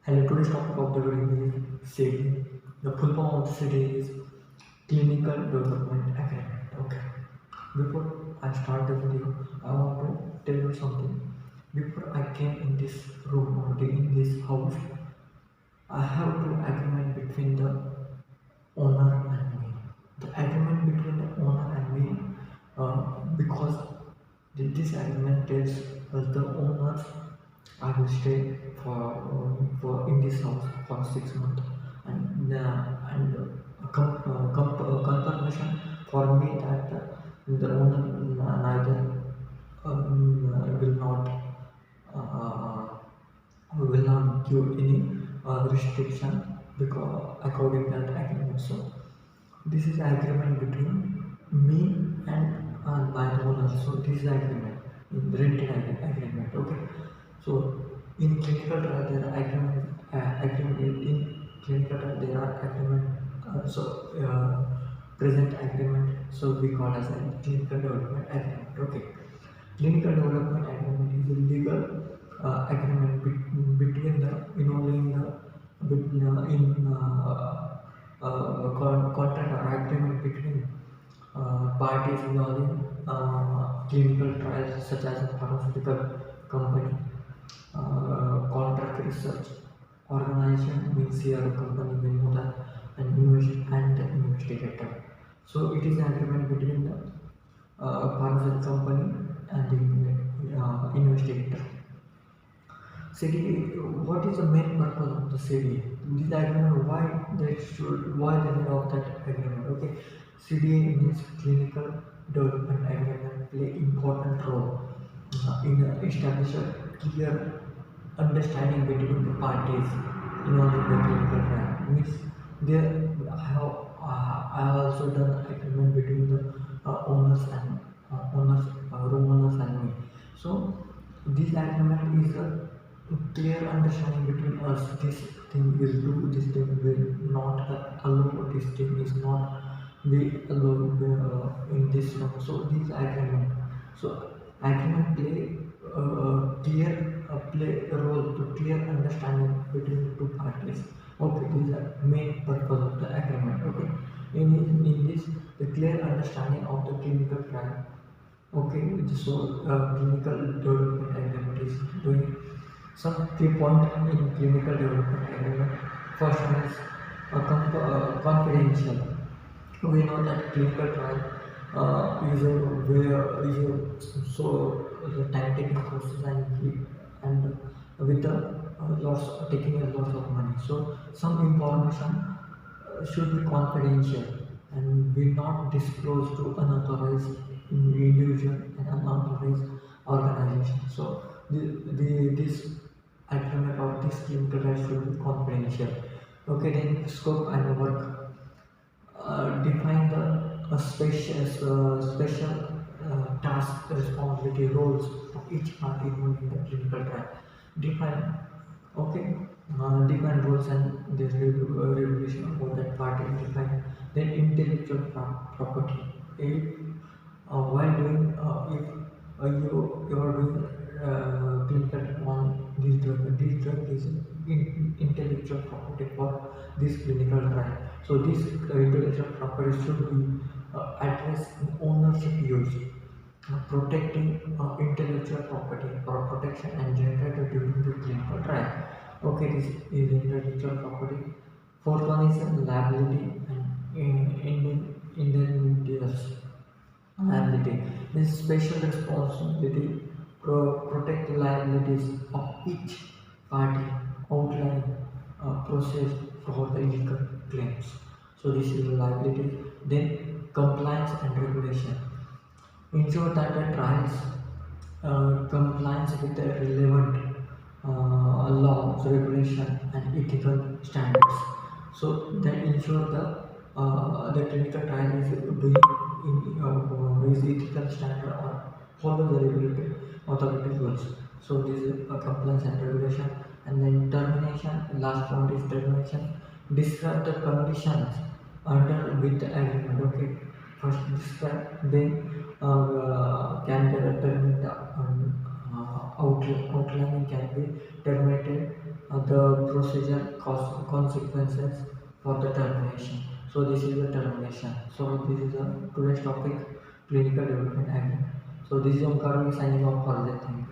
Hello, today's topic of the video is CD. The full form of CD is Clinical Development Agreement. Okay. Before I start the video, I want to tell you something. Before I came in this room or in this house, I have to agreement between the owner and me. The agreement between the owner and me, because this agreement tells us the owners I will stay for in this house for 6 months, and confirmation for me that the owner neither will not will not give any restriction because according to that agreement. So this is agreement between me and my owner. So this is agreement, rented agreement. Okay. So in clinical trial there are agreement in clinical trial there are agreement. Present agreement. So we call as a clinical development agreement. Okay. Clinical development agreement is a legal agreement between the involving the between in contract or agreement between parties involving clinical trials such as a pharmaceutical company, contract research organization, means CRO company, we know that, and the investigator. So it is an agreement between the pharmaceutical company and the investigator. CDA, what is the main purpose of the CDA? This agreement, why they need of that agreement? Okay, CDA means clinical development agreement play important role in establish a clear understanding between the parties involved in the clinical trial. Means there I have also done agreement between the room owners and me. So this agreement is a clear understanding between us. This thing will do, this thing will not allow, this thing is not be allowed in this room. So this agreement. So agreement play a role to clear understanding between the two parties. Okay, these are main purpose of the agreement. Okay, in this the clear understanding of the clinical trial. Okay, so clinical development agreement is doing some key point in clinical development agreement. First one is confidential. We know that clinical trial is a so the time taking process and with the loss taking a lot of money. So some information should be confidential and will not disclose to unauthorized individual and unauthorized organization. So this agreement of this clinical trial should be confidential. Okay, then scope and work, define the special task, responsibility, roles of each party involved in the clinical trial. Define, okay, define roles and the regulation of that party. Define then intellectual property. If while doing if you are doing clinical on this drug is intellectual property for this clinical trial. So this intellectual property should be addressed in ownership use, protecting intellectual property for protection and generated during the clinical trial. Okay, this is intellectual property. Fourth one is liability and indemnities. Liability is special responsibility protect the liabilities of each party outline process for the legal claims. So this is the liability. Then compliance and regulation ensure that the trials compliance with the relevant laws, regulation, and ethical standards. So that ensure the clinical trial is doing is ethical standard or follow the regulatory authority rules. So this is a compliance and regulation, and then termination. Last point is termination. Describe the conditions under with the agreement. Okay, first describe, then can terminate the outlining can be terminated the procedure consequences for the termination. So this is the termination. So this is the today's topic, clinical development agent. So this is Omkar signing off for the thing.